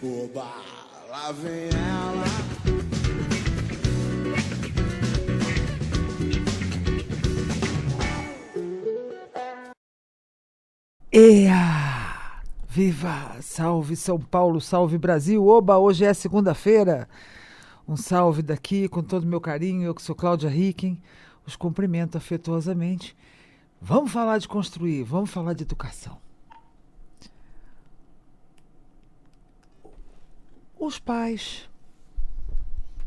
Oba, lá vem ela. Ea! Viva! Salve São Paulo, salve Brasil! Oba, hoje é segunda-feira. Um salve daqui com todo o meu carinho. Eu que sou Cláudia Ricken, os cumprimento afetuosamente. Vamos falar de construir, vamos falar de educação. Os pais,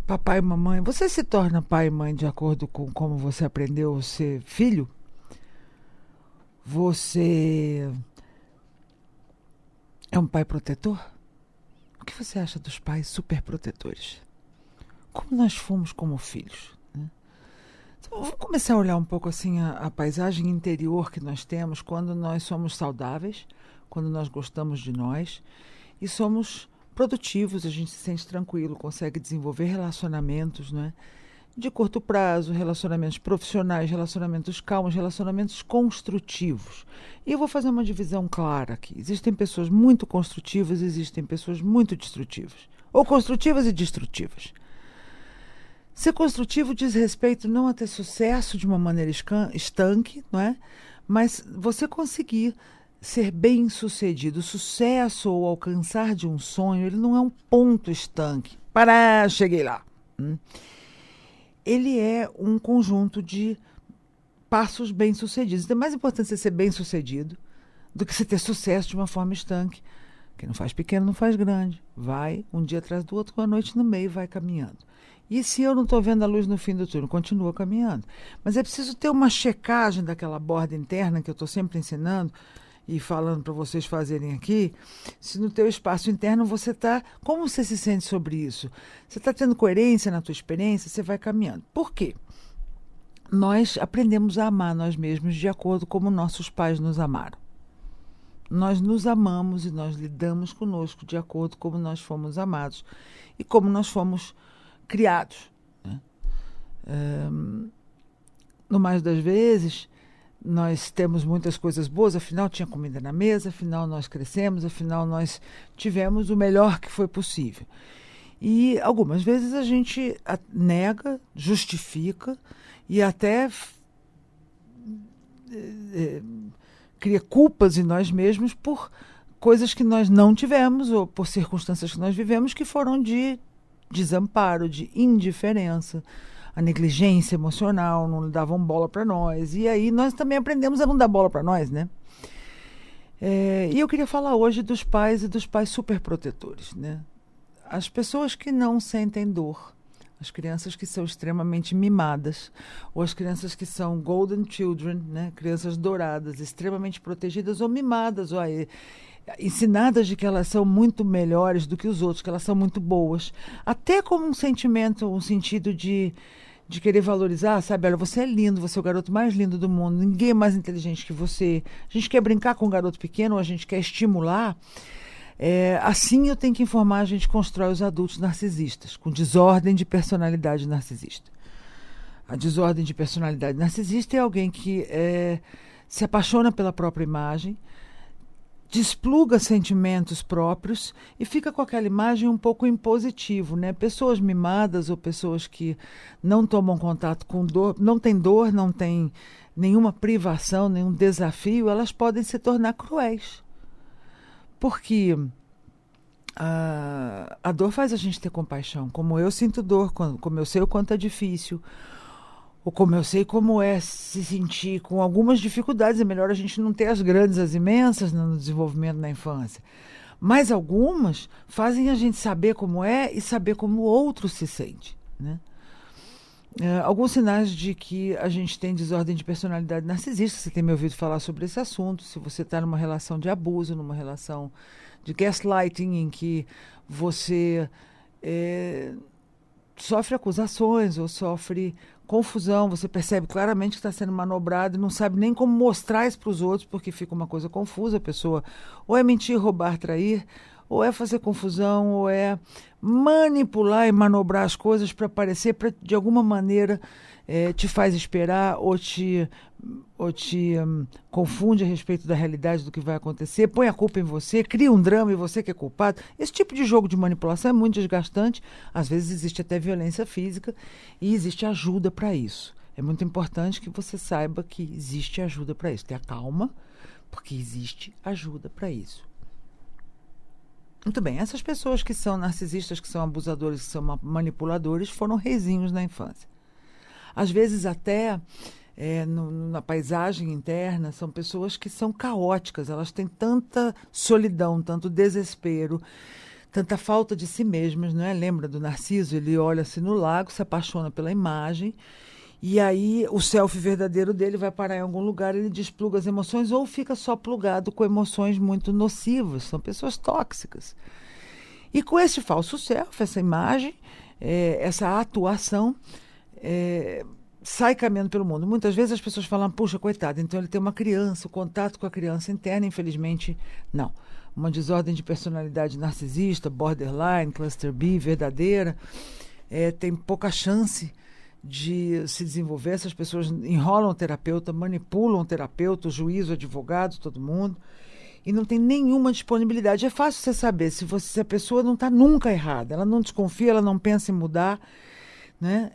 papai e mamãe, você se torna pai e mãe de acordo com como você aprendeu a ser filho? Você é um pai protetor? O que você acha dos pais superprotetores? Como nós fomos como filhos, né? Então, vamos começar a olhar um pouco assim a paisagem interior que nós temos quando nós somos saudáveis, quando nós gostamos de nós e somos produtivos, a gente se sente tranquilo, consegue desenvolver relacionamentos, né? De curto prazo, relacionamentos profissionais, relacionamentos calmos, relacionamentos construtivos. E eu vou fazer uma divisão clara aqui. Existem pessoas muito construtivas, existem pessoas muito destrutivas. Ou construtivas e destrutivas. Ser construtivo diz respeito não a ter sucesso de uma maneira estanque, não é? Mas você conseguir ser bem-sucedido. O sucesso ou alcançar de um sonho, ele não é um ponto estanque. Pará, cheguei lá. Ele é um conjunto de passos bem-sucedidos. Então, é mais importante você ser bem-sucedido do que você ter sucesso de uma forma estanque. Quem não faz pequeno não faz grande. Vai um dia atrás do outro, com a noite no meio, vai caminhando. E se eu não estou vendo a luz no fim do túnel, continua caminhando. Mas é preciso ter uma checagem daquela borda interna que eu estou sempre ensinando e falando para vocês fazerem aqui. Se no teu espaço interno você está... Como você se sente sobre isso? Você está tendo coerência na tua experiência? Você vai caminhando. Por quê? Nós aprendemos a amar nós mesmos de acordo com como nossos pais nos amaram. Nós nos amamos e nós lidamos conosco de acordo com como nós fomos amados e como nós fomos criados, né? No mais das vezes, nós temos muitas coisas boas, afinal tinha comida na mesa, afinal nós crescemos, afinal nós tivemos o melhor que foi possível. E algumas vezes a gente nega, justifica e até cria culpas em nós mesmos por coisas que nós não tivemos ou por circunstâncias que nós vivemos que foram de desamparo, de indiferença, a negligência emocional, não davam bola para nós. E aí nós também aprendemos a não dar bola para nós, né? E eu queria falar hoje dos pais e dos pais superprotetores, né? As pessoas que não sentem dor, as crianças que são extremamente mimadas, ou as crianças que são golden children, né? Crianças douradas, extremamente protegidas ou mimadas, ou ensinadas de que elas são muito melhores do que os outros, que elas são muito boas, até como um sentimento, um sentido de querer valorizar, sabe? Olha, você é lindo, você é o garoto mais lindo do mundo, ninguém é mais inteligente que você. A gente quer brincar com um garoto pequeno, ou a gente quer estimular. Assim eu tenho que informar, a gente constrói os adultos narcisistas, com desordem de personalidade narcisista. A desordem de personalidade narcisista é alguém que se apaixona pela própria imagem, despluga sentimentos próprios e fica com aquela imagem um pouco impositivo, né? Pessoas mimadas ou pessoas que não tomam contato com dor, não têm nenhuma privação, nenhum desafio, elas podem se tornar cruéis. Porque a dor faz a gente ter compaixão. Como eu sinto dor, como eu sei o quanto é difícil, ou como eu sei como é se sentir com algumas dificuldades. É melhor a gente não ter as grandes, as imensas no desenvolvimento na infância. Mas algumas fazem a gente saber como é e saber como o outro se sente, né? Alguns sinais de que a gente tem desordem de personalidade narcisista. Você tem me ouvido falar sobre esse assunto. Se você está numa relação de abuso, numa relação de gaslighting, em que você sofre acusações ou sofre confusão, você percebe claramente que está sendo manobrado e não sabe nem como mostrar isso para os outros, porque fica uma coisa confusa, a pessoa ou é mentir, roubar, trair, ou é fazer confusão, ou é manipular e manobrar as coisas para parecer, de alguma maneira, te faz esperar ou te confunde a respeito da realidade do que vai acontecer, põe a culpa em você, cria um drama e você que é culpado. Esse tipo de jogo de manipulação é muito desgastante, às vezes existe até violência física e existe ajuda para isso. É muito importante que você saiba que existe ajuda para isso. Tenha calma, porque existe ajuda para isso. Muito bem, essas pessoas que são narcisistas, que são abusadores, que são manipuladores, foram reizinhos na infância. Às vezes até na paisagem interna, são pessoas que são caóticas, elas têm tanta solidão, tanto desespero, tanta falta de si mesmas, não é? Lembra do Narciso? Ele olha-se no lago, se apaixona pela imagem, e aí o self verdadeiro dele vai parar em algum lugar, ele despluga as emoções ou fica só plugado com emoções muito nocivas, são pessoas tóxicas. E com esse falso self, essa imagem, essa atuação, sai caminhando pelo mundo. Muitas vezes as pessoas falam, puxa, coitado, então ele tem uma criança, o contato com a criança interna, infelizmente, não. Uma desordem de personalidade narcisista, borderline, cluster B, verdadeira, tem pouca chance de se desenvolver. Essas pessoas enrolam o terapeuta, manipulam o terapeuta, o juiz, o advogado, todo mundo, e não tem nenhuma disponibilidade. É fácil você saber se a pessoa não está nunca errada, ela não desconfia, ela não pensa em mudar, né?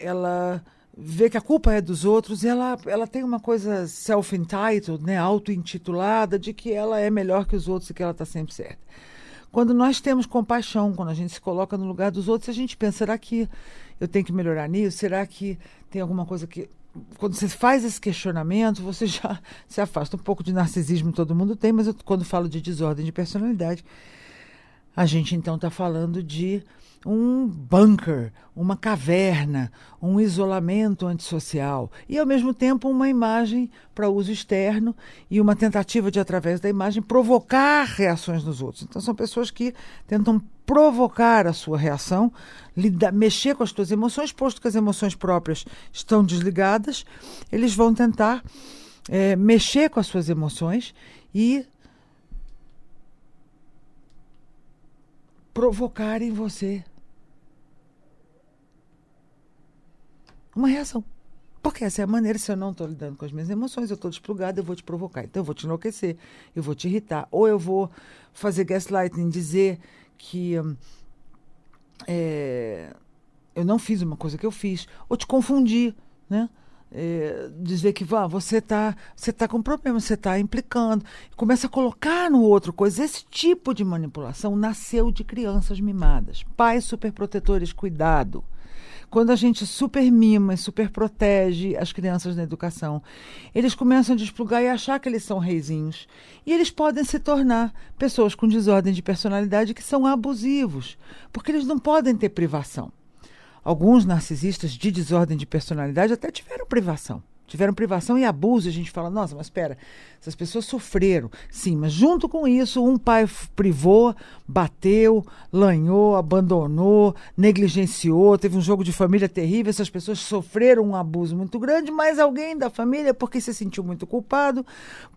Ela vê que a culpa é dos outros, e ela tem uma coisa self-entitled, né? Auto-intitulada, de que ela é melhor que os outros e que ela está sempre certa. Quando nós temos compaixão, quando a gente se coloca no lugar dos outros, a gente pensa, será que eu tenho que melhorar nisso? Será que tem alguma coisa que... Quando você faz esse questionamento, você já se afasta. Um pouco de narcisismo todo mundo tem, mas quando falo de desordem de personalidade, a gente então está falando de um bunker, uma caverna, um isolamento antissocial e, ao mesmo tempo, uma imagem para uso externo e uma tentativa de, através da imagem, provocar reações nos outros. Então, são pessoas que tentam provocar a sua reação, mexer com as suas emoções, posto que as emoções próprias estão desligadas, eles vão tentar mexer com as suas emoções e provocar em você uma reação. Porque essa é a maneira, se eu não estou lidando com as minhas emoções, eu estou desplugada, eu vou te provocar. Então eu vou te enlouquecer, eu vou te irritar, ou eu vou fazer gaslighting, dizer que eu não fiz uma coisa que eu fiz, ou te confundir, né? Dizer que você tá com problema, você está implicando, começa a colocar no outro coisas. Esse tipo de manipulação nasceu de crianças mimadas, pais superprotetores, cuidado. Quando a gente super mima e super protege as crianças na educação, eles começam a desplugar e achar que eles são reizinhos. E eles podem se tornar pessoas com desordem de personalidade que são abusivos, porque eles não podem ter privação. Alguns narcisistas de desordem de personalidade até tiveram privação e abuso. A gente fala, nossa, mas espera, essas pessoas sofreram. Sim, mas junto com isso, um pai privou, bateu, lanhou, abandonou, negligenciou, teve um jogo de família terrível, essas pessoas sofreram um abuso muito grande, mas alguém da família, porque se sentiu muito culpado,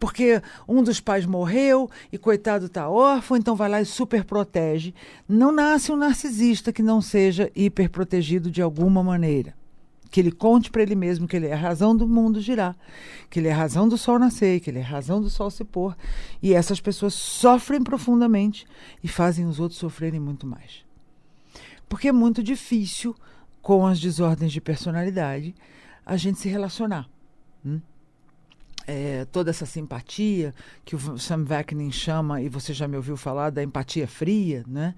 porque um dos pais morreu e coitado está órfão, então vai lá e super protege. Não nasce um narcisista que não seja hiperprotegido de alguma maneira. Que ele conte para ele mesmo que ele é a razão do mundo girar, que ele é a razão do sol nascer, que ele é a razão do sol se pôr. E essas pessoas sofrem profundamente e fazem os outros sofrerem muito mais. Porque é muito difícil, com as desordens de personalidade, a gente se relacionar. Toda essa simpatia, que o Sam Vaknin chama, e você já me ouviu falar, da empatia fria, né?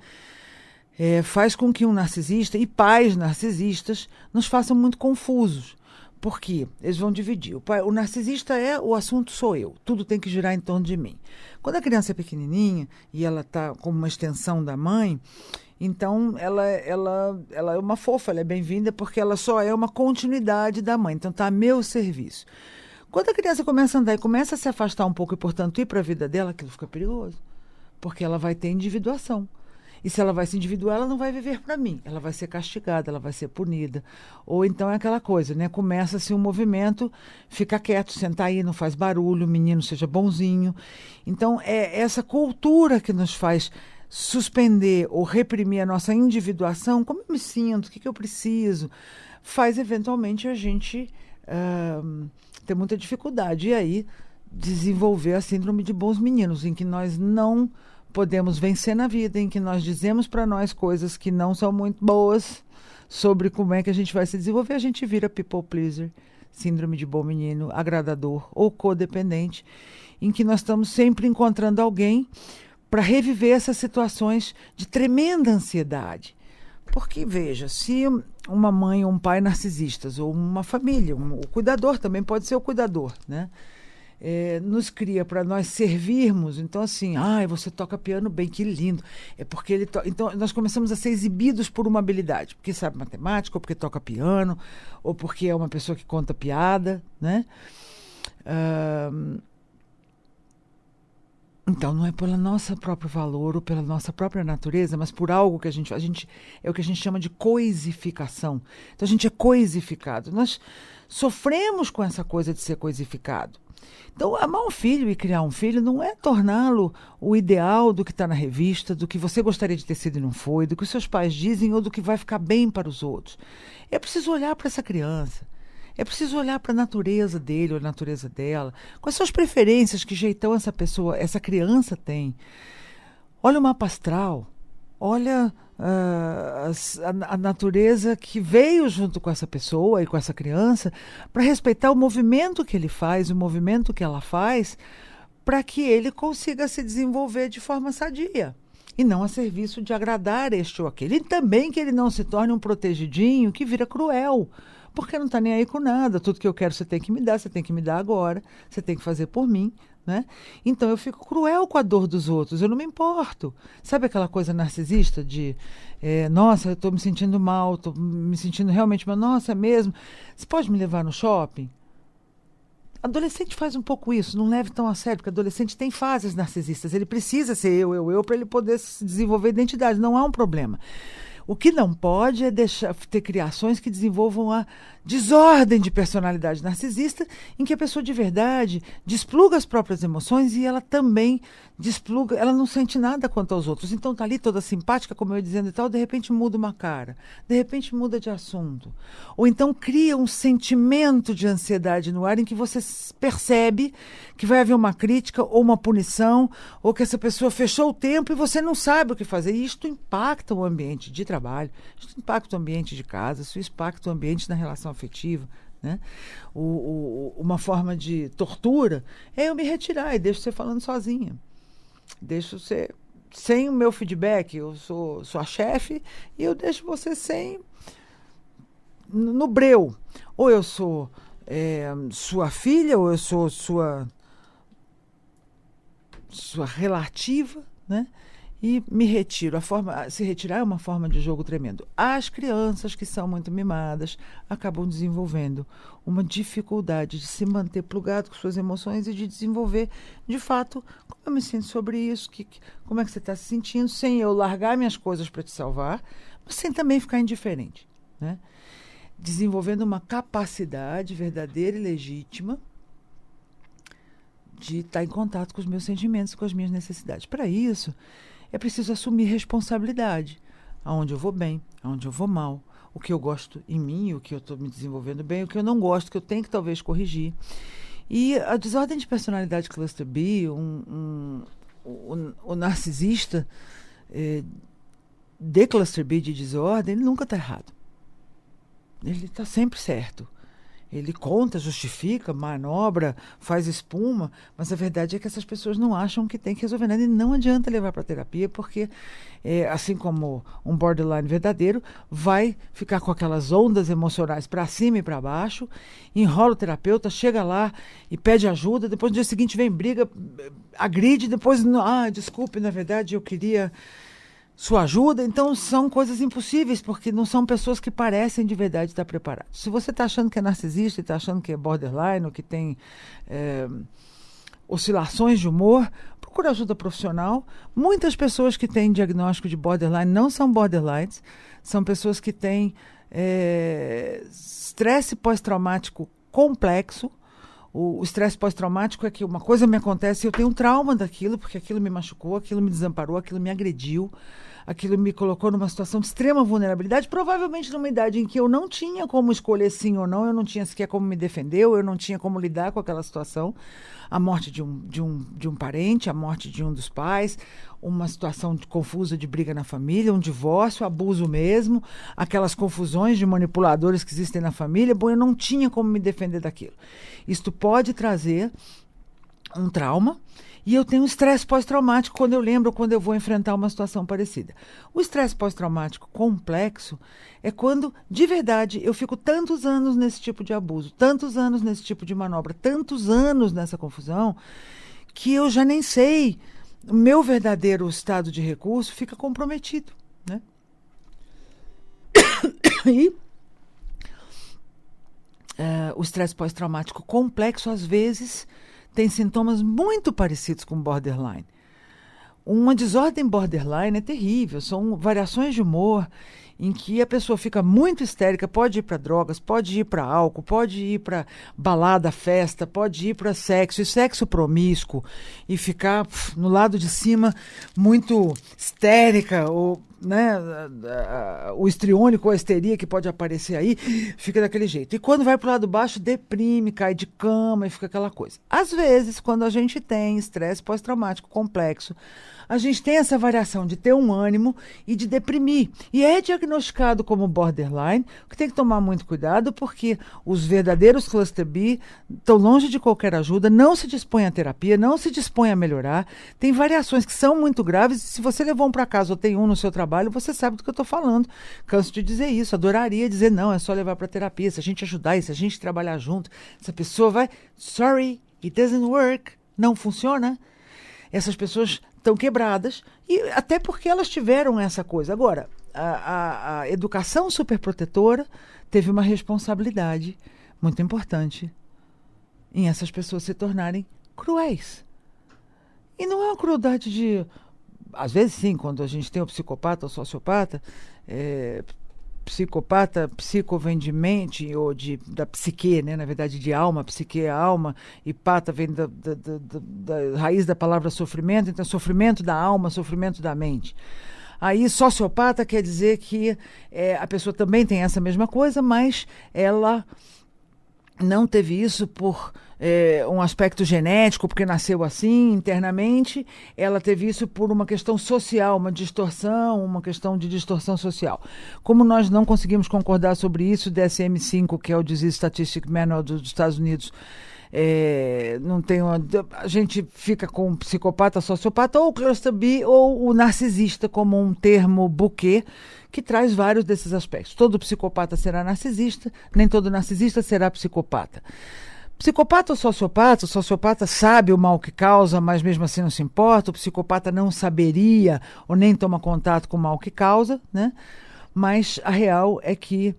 Faz com que um narcisista e pais narcisistas nos façam muito confusos. Por quê? Eles vão dividir. O narcisista o assunto sou eu, tudo tem que girar em torno de mim. Quando a criança é pequenininha e ela está como uma extensão da mãe, então ela é uma fofa, ela é bem-vinda porque ela só é uma continuidade da mãe, então está a meu serviço. Quando a criança começa a andar e começa a se afastar um pouco e, portanto, ir para a vida dela, aquilo fica perigoso, porque ela vai ter individuação. E se ela vai se individuar, ela não vai viver para mim. Ela vai ser castigada, ela vai ser punida. Ou então é aquela coisa, né? Começa-se um movimento, fica quieto, senta aí, não faz barulho, o menino seja bonzinho. Então, é essa cultura que nos faz suspender ou reprimir a nossa individuação. Como eu me sinto? O que eu preciso? Faz, eventualmente, a gente ter muita dificuldade. E aí, desenvolver a síndrome de bons meninos, em que nós não podemos vencer na vida, em que nós dizemos para nós coisas que não são muito boas sobre como é que a gente vai se desenvolver, a gente vira people pleaser, síndrome de bom menino, agradador ou codependente, em que nós estamos sempre encontrando alguém para reviver essas situações de tremenda ansiedade. Porque, veja, se uma mãe ou um pai narcisistas, ou uma família, o cuidador também pode ser o cuidador, né? Nos cria para nós servirmos. Então, assim, você toca piano bem, que lindo. É porque ele Então, nós começamos a ser exibidos por uma habilidade, porque sabe matemática, ou porque toca piano, ou porque é uma pessoa que conta piada, né? Então, não é pelo nosso próprio valor ou pela nossa própria natureza, mas por algo que a gente é o que a gente chama de coisificação. Então, a gente é coisificado. Nós sofremos com essa coisa de ser coisificado. Então, amar um filho e criar um filho não é torná-lo o ideal do que está na revista, do que você gostaria de ter sido e não foi, do que os seus pais dizem ou do que vai ficar bem para os outros. É preciso olhar para essa criança. É preciso olhar para a natureza dele ou a natureza dela. Quais são as preferências, que jeitão essa criança tem. Olha o mapa astral. Olha a natureza que veio junto com essa pessoa e com essa criança para respeitar o movimento que ele faz, o movimento que ela faz, para que ele consiga se desenvolver de forma sadia e não a serviço de agradar este ou aquele. E também que ele não se torne um protegidinho que vira cruel, porque não está nem aí com nada. Tudo que eu quero você tem que me dar, você tem que me dar agora, você tem que fazer por mim. Né? Então eu fico cruel com a dor dos outros, eu não me importo. Sabe aquela coisa narcisista de nossa, eu estou me sentindo mal, estou me sentindo realmente mal, nossa, é mesmo? Você pode me levar no shopping? Adolescente faz um pouco isso, não leve tão a sério, porque adolescente tem fases narcisistas, ele precisa ser eu, para ele poder se desenvolver identidade, não há um problema. O que não pode é ter criações que desenvolvam a desordem de personalidade narcisista, em que a pessoa de verdade despluga as próprias emoções e ela também despluga, ela não sente nada quanto aos outros. Então tá ali toda simpática, como eu ia dizendo e tal, de repente muda uma cara, de repente muda de assunto. Ou então cria um sentimento de ansiedade no ar em que você percebe que vai haver uma crítica ou uma punição, ou que essa pessoa fechou o tempo e você não sabe o que fazer. E isto impacta o ambiente de trabalho, isso impacta o ambiente de casa, isso impacta o ambiente na relação afetiva. Né? Uma forma de tortura é eu me retirar e deixo você falando sozinha. Deixo você sem o meu feedback. Eu sou sua chefe e eu deixo você sem no breu. Ou eu sou sua filha, ou eu sou sua relativa, né? E me retiro. Se retirar é uma forma de jogo tremendo. As crianças que são muito mimadas acabam desenvolvendo uma dificuldade de se manter plugado com suas emoções e de desenvolver, de fato, como eu me sinto sobre isso, como é que você está se sentindo, sem eu largar minhas coisas para te salvar, mas sem também ficar indiferente. Né? Desenvolvendo uma capacidade verdadeira e legítima de estar em contato com os meus sentimentos, com as minhas necessidades. Para isso, é preciso assumir responsabilidade. Aonde eu vou bem, aonde eu vou mal, o que eu gosto em mim, o que eu estou me desenvolvendo bem, o que eu não gosto, que eu tenho que talvez corrigir. E a desordem de personalidade cluster B, o narcisista de cluster B, de desordem, ele nunca está errado. Ele está sempre certo. Ele conta, justifica, manobra, faz espuma, mas a verdade é que essas pessoas não acham que tem que resolver nada e não adianta levar para terapia, porque, assim como um borderline verdadeiro, vai ficar com aquelas ondas emocionais para cima e para baixo, enrola o terapeuta, chega lá e pede ajuda, depois no dia seguinte vem briga, agride, depois, desculpe, na verdade eu queria sua ajuda. Então são coisas impossíveis, porque não são pessoas que parecem de verdade estar preparadas. Se você está achando que é narcisista e está achando que é borderline, ou que tem oscilações de humor, procura ajuda profissional. Muitas pessoas que têm diagnóstico de borderline não são borderlines, são pessoas que têm estresse pós-traumático complexo. O estresse pós-traumático é que uma coisa me acontece e eu tenho um trauma daquilo, porque aquilo me machucou, aquilo me desamparou, aquilo me agrediu, aquilo me colocou numa situação de extrema vulnerabilidade, provavelmente numa idade em que eu não tinha como escolher sim ou não, eu não tinha sequer como me defender, eu não tinha como lidar com aquela situação. A morte de um parente, a morte de um dos pais, uma situação confusa de briga na família, um divórcio, abuso mesmo, aquelas confusões de manipuladores que existem na família. Bom, eu não tinha como me defender daquilo. Isto pode trazer um trauma. E eu tenho estresse pós-traumático quando eu lembro, quando eu vou enfrentar uma situação parecida. O estresse pós-traumático complexo é quando, de verdade, eu fico tantos anos nesse tipo de abuso, tantos anos nesse tipo de manobra, tantos anos nessa confusão, que eu já nem sei, o meu verdadeiro estado de recurso fica comprometido, né? E o estresse pós-traumático complexo, às vezes, tem sintomas muito parecidos com borderline. Uma desordem borderline é terrível, são variações de humor em que a pessoa fica muito histérica, pode ir para drogas, pode ir para álcool, pode ir para balada, festa, pode ir para sexo, e sexo promíscuo, e ficar no lado de cima muito histérica, ou né, o histriônico ou a histeria que pode aparecer aí, fica daquele jeito. E quando vai para o lado baixo, deprime, cai de cama e fica aquela coisa. Às vezes, quando a gente tem estresse pós-traumático complexo, a gente tem essa variação de ter um ânimo e de deprimir. E é diagnosticado como borderline, que tem que tomar muito cuidado, porque os verdadeiros cluster B estão longe de qualquer ajuda, não se dispõem à terapia, não se dispõem a melhorar. Tem variações que são muito graves. Se você levou um para casa ou tem um no seu trabalho, você sabe do que eu estou falando. Canso de dizer isso, adoraria dizer não, é só levar para terapia. Se a gente ajudar, se a gente trabalhar junto, essa pessoa vai, sorry, it doesn't work, não funciona. Essas pessoas estão quebradas, e até porque elas tiveram essa coisa. Agora, a educação superprotetora teve uma responsabilidade muito importante em essas pessoas se tornarem cruéis. E não é uma crueldade de... Às vezes, sim, quando a gente tem o psicopata ou sociopata, psicopata, psico vem de mente, ou da psique, né? Na verdade, de alma, psique é alma, e pata vem da raiz da palavra sofrimento, então sofrimento da alma, sofrimento da mente. Aí, sociopata quer dizer que a pessoa também tem essa mesma coisa, mas ela não teve isso por um aspecto genético, porque nasceu assim internamente, ela teve isso por uma questão social, uma distorção, uma questão de distorção social. Como nós não conseguimos concordar sobre isso, o DSM-5, que é o Disease Statistic Manual dos Estados Unidos, não tem a gente fica com o psicopata, sociopata, ou o cluster B, ou o narcisista, como um termo buquê, que traz vários desses aspectos. Todo psicopata será narcisista, nem todo narcisista será psicopata. Psicopata ou sociopata? O sociopata sabe o mal que causa, mas mesmo assim não se importa. O psicopata não saberia ou nem toma contato com o mal que causa, né? Mas a real é que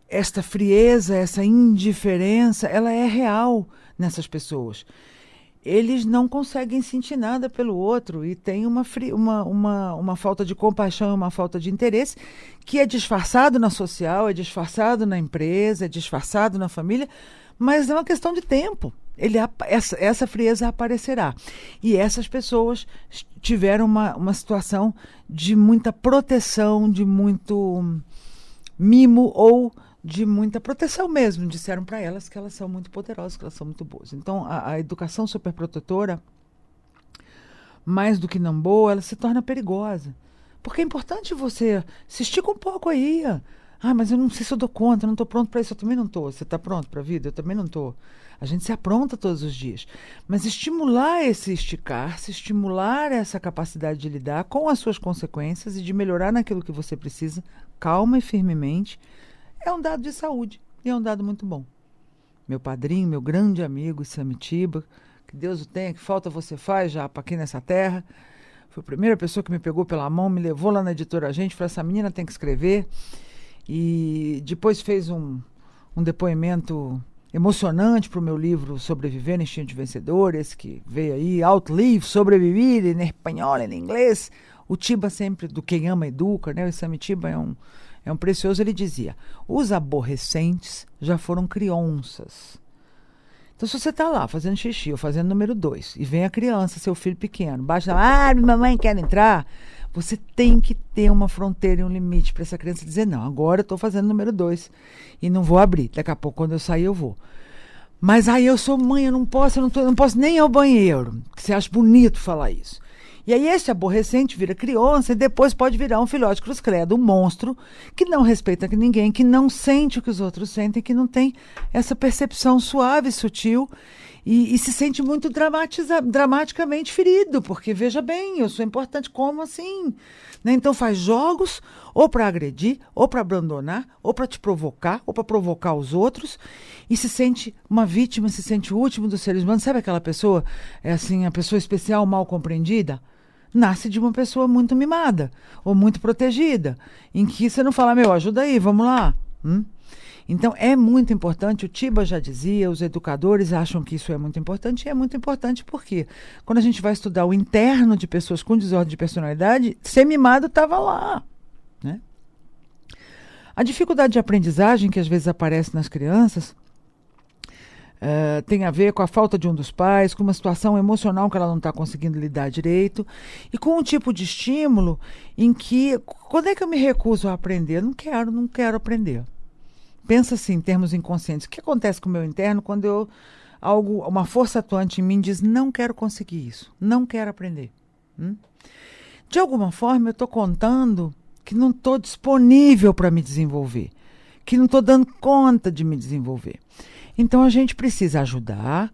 esta frieza, essa indiferença, ela é real nessas pessoas. Eles não conseguem sentir nada pelo outro e tem uma falta de compaixão, uma falta de interesse, que é disfarçado na social, é disfarçado na empresa, é disfarçado na família, mas é uma questão de tempo. Essa frieza aparecerá. E essas pessoas tiveram uma situação de muita proteção, de muito mimo ou de muita proteção mesmo. Disseram para elas que elas são muito poderosas, que elas são muito boas. Então, a educação superprotetora, mais do que não boa, ela se torna perigosa. Porque é importante você se estica um pouco aí. Mas eu não sei se eu dou conta, eu não estou pronto para isso. Eu também não estou. Você está pronto para a vida? Eu também não estou. A gente se apronta todos os dias. Mas estimular esse esticar-se, estimular essa capacidade de lidar com as suas consequências e de melhorar naquilo que você precisa, calma e firmemente, é um dado de saúde e é um dado muito bom. Meu padrinho, meu grande amigo, Samitiba, que Deus o tenha, que falta você faz já aqui nessa terra, foi a primeira pessoa que me pegou pela mão, me levou lá na editora Gente, falou, essa menina tem que escrever, e depois fez um depoimento emocionante para o meu livro Sobreviver, Instinto de Vencedor, esse que veio aí, Outlive, Sobreviver, em espanhol, em inglês. O Tiba sempre, do Quem Ama Educa, né? O Isami Tiba é um precioso, ele dizia, os aborrecentes já foram crianças. Então, se você está lá fazendo xixi ou fazendo número 2 e vem a criança, seu filho pequeno, baixa lá, mamãe quer entrar, você tem que ter uma fronteira e um limite para essa criança dizer, não, agora eu estou fazendo número 2 e não vou abrir. Daqui a pouco, quando eu sair, eu vou. Mas aí eu sou mãe, eu não posso nem ir ao banheiro. Que você acha bonito falar isso. E aí esse aborrecente vira criança e depois pode virar um filhote cruz credo, um monstro que não respeita ninguém, que não sente o que os outros sentem, que não tem essa percepção suave, sutil e se sente muito dramaticamente ferido, porque veja bem, eu sou importante, como assim? Né? Então faz jogos ou para agredir, ou para abandonar, ou para te provocar, ou para provocar os outros, e se sente uma vítima, se sente o último dos seres humanos. Sabe aquela pessoa, é assim, a pessoa especial mal compreendida? Nasce de uma pessoa muito mimada ou muito protegida, em que você não fala, meu, ajuda aí, vamos lá. Então, é muito importante, o Tiba já dizia, os educadores acham que isso é muito importante, e é muito importante porque quando a gente vai estudar o interno de pessoas com desordem de personalidade, ser mimado estava lá, né? A dificuldade de aprendizagem que às vezes aparece nas crianças tem a ver com a falta de um dos pais, com uma situação emocional que ela não está conseguindo lidar direito e com um tipo de estímulo em que, quando é que eu me recuso a aprender? Não quero aprender. Pensa assim, em termos inconscientes. O que acontece com o meu interno quando uma força atuante em mim diz, não quero conseguir isso, não quero aprender? De alguma forma, eu estou contando que não estou disponível para me desenvolver, que não estou dando conta de me desenvolver. Então, a gente precisa ajudar,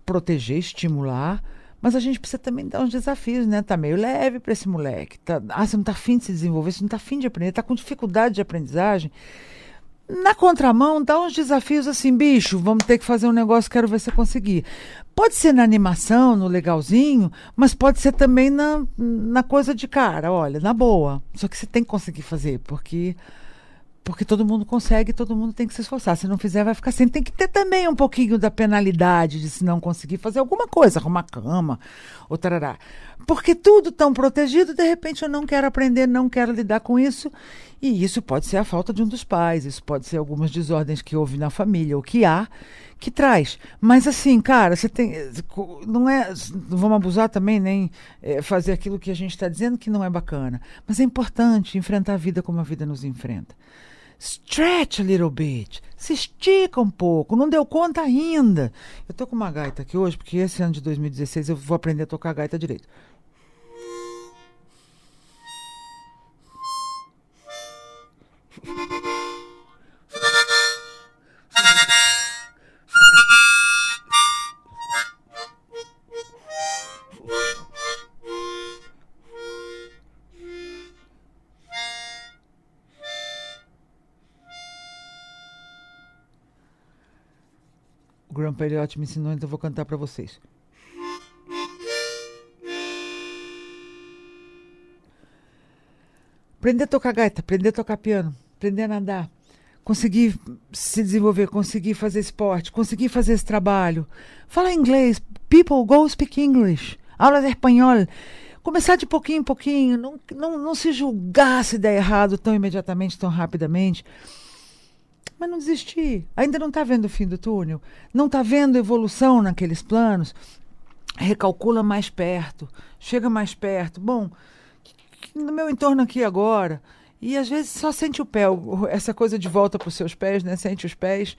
proteger, estimular, mas a gente precisa também dar uns desafios, né? Tá meio leve para esse moleque. Você não está afim de se desenvolver, você não está afim de aprender, está com dificuldade de aprendizagem. Na contramão, dá uns desafios assim, bicho, vamos ter que fazer um negócio, quero ver se eu conseguir. Pode ser na animação, no legalzinho, mas pode ser também na coisa de cara, olha, na boa. Só que você tem que conseguir fazer, porque todo mundo consegue, todo mundo tem que se esforçar. Se não fizer, vai ficar sem. Tem que ter também um pouquinho da penalidade de se não conseguir fazer alguma coisa, arrumar cama, ou tarará. Porque tudo tão protegido, de repente eu não quero aprender, não quero lidar com isso. E isso pode ser a falta de um dos pais, isso pode ser algumas desordens que houve na família, ou que há, que traz. Mas assim, cara, você tem. Não vamos abusar também, nem fazer aquilo que a gente está dizendo que não é bacana. Mas é importante enfrentar a vida como a vida nos enfrenta. Stretch a little bit. Se estica um pouco. Não deu conta ainda. Eu tô com uma gaita aqui hoje, porque esse ano de 2016 eu vou aprender a tocar gaita direito. O Grandpa Elliot me ensinou, então eu vou cantar para vocês. Aprender a tocar gaita, aprender a tocar piano, aprender a nadar, conseguir se desenvolver, conseguir fazer esporte, conseguir fazer esse trabalho, falar inglês, people go speak English, aula de espanhol, começar de pouquinho em pouquinho, não se julgar se der errado tão imediatamente, tão rapidamente. Mas não desistir. Ainda não está vendo o fim do túnel? Não está vendo evolução naqueles planos? Recalcula mais perto. Chega mais perto. Bom, no meu entorno aqui agora. E às vezes só sente o pé. Essa coisa de volta para os seus pés, né? Sente os pés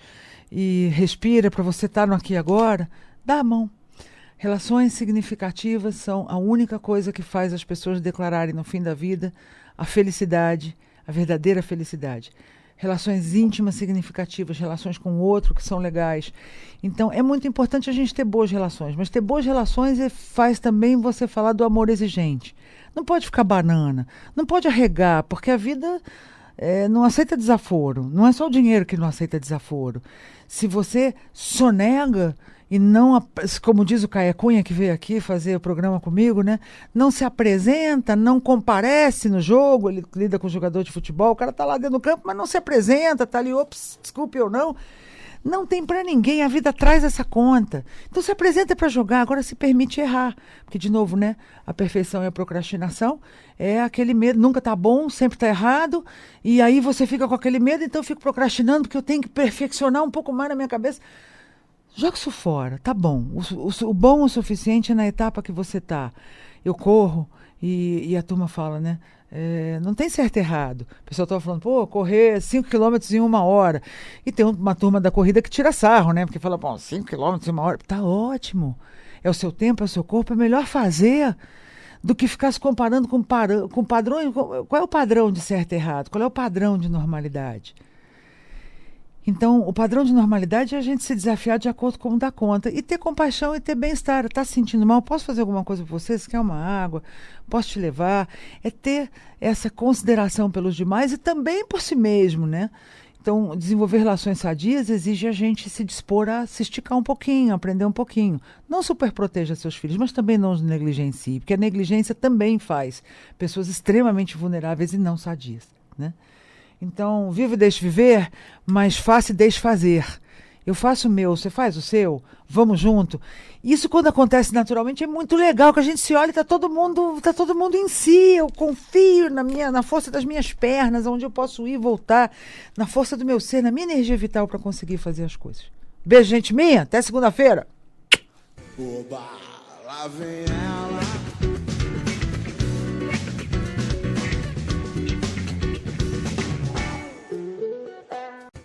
e respira para você estar no aqui e agora. Dá a mão. Relações significativas são a única coisa que faz as pessoas declararem no fim da vida a felicidade, a verdadeira felicidade. Relações íntimas significativas, relações com o outro que são legais. Então, é muito importante a gente ter boas relações, mas ter boas relações faz também você falar do amor exigente. Não pode ficar banana, não pode arregar, porque a vida não aceita desaforo. Não é só o dinheiro que não aceita desaforo. Se você sonega e não, como diz o Caia Cunha, que veio aqui fazer o programa comigo, né? Não se apresenta, não comparece no jogo, ele lida com o jogador de futebol, o cara tá lá dentro do campo, mas não se apresenta, tá ali, ops, desculpe, eu não. Não tem para ninguém, a vida traz essa conta. Então se apresenta para jogar, agora se permite errar. Porque, de novo, né? A perfeição e a procrastinação é aquele medo, nunca tá bom, sempre tá errado. E aí você fica com aquele medo, então eu fico procrastinando porque eu tenho que perfeccionar um pouco mais na minha cabeça. Joga isso fora, tá bom. O bom o suficiente é na etapa que você tá. Eu corro e a turma fala, né? Não tem certo e errado. O pessoal estava falando, pô, correr 5 quilômetros em 1 hora. E tem uma turma da corrida que tira sarro, né? Porque fala, bom, 5 quilômetros em 1 hora, tá ótimo. É o seu tempo, é o seu corpo, é melhor fazer do que ficar se comparando com padrões. Qual é o padrão de certo e errado? Qual é o padrão de normalidade? Então, o padrão de normalidade é a gente se desafiar de acordo com como dá conta. E ter compaixão e ter bem-estar. Está se sentindo mal? Posso fazer alguma coisa por você? Você quer uma água? Posso te levar? É ter essa consideração pelos demais e também por si mesmo, né? Então, desenvolver relações sadias exige a gente se dispor a se esticar um pouquinho, aprender um pouquinho. Não superproteja seus filhos, mas também não os negligencie, porque a negligência também faz pessoas extremamente vulneráveis e não sadias, né? Então, vive e deixe viver, mas faça e deixe fazer. Eu faço o meu, você faz o seu, vamos junto. Isso, quando acontece naturalmente, é muito legal, que a gente se olha e tá todo mundo em si. Eu confio na força das minhas pernas, onde eu posso ir e voltar, na força do meu ser, na minha energia vital para conseguir fazer as coisas. Beijo, gente minha, até segunda-feira. Oba, lá vem ela.